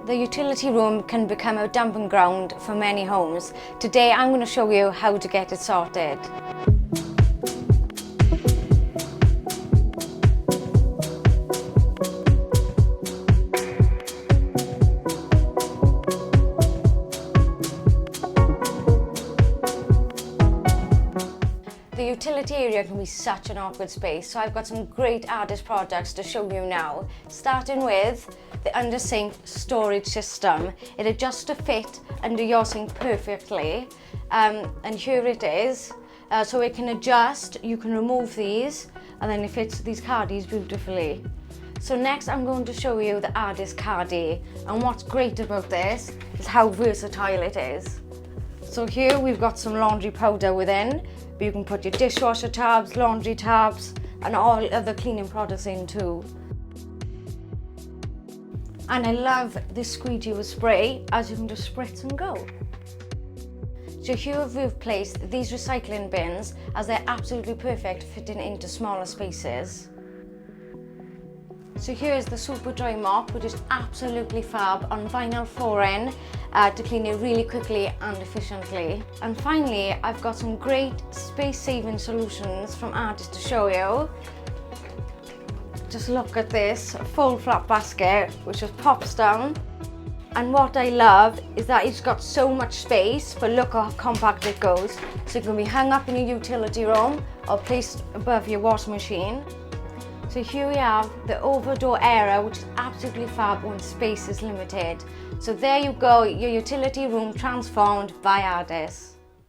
The utility room can become a dumping ground for many homes. Today I'm going to show you how to get it sorted. The utility area can be such an awkward space, so I've got some great artist products to show you now. Starting with the Undersink Storage system. It adjusts to fit under your sink perfectly, and here it is. So it can adjust, you can remove these, and then it fits these caddies beautifully. So next I'm going to show you the artist caddy, and what's great about this is how versatile it is. So here we've got some laundry powder within, but you can put your dishwasher tabs, laundry tabs, and all other cleaning products in too. And I love this squeegee with spray, as you can just spritz and go. So here we've placed these recycling bins, as they're absolutely perfect fitting into smaller spaces. So here's the Superdry Mop, which is absolutely fab on vinyl flooring to clean it really quickly and efficiently. And finally, I've got some great space-saving solutions from artists to show you. Just look at this full flat basket, which just pops down. And what I love is that it's got so much space, but look how compact it goes. So it can be hung up in your utility room or placed above your washing machine. So here we have the over-door area, which is absolutely fab when space is limited. So there you go, your utility room transformed by artists.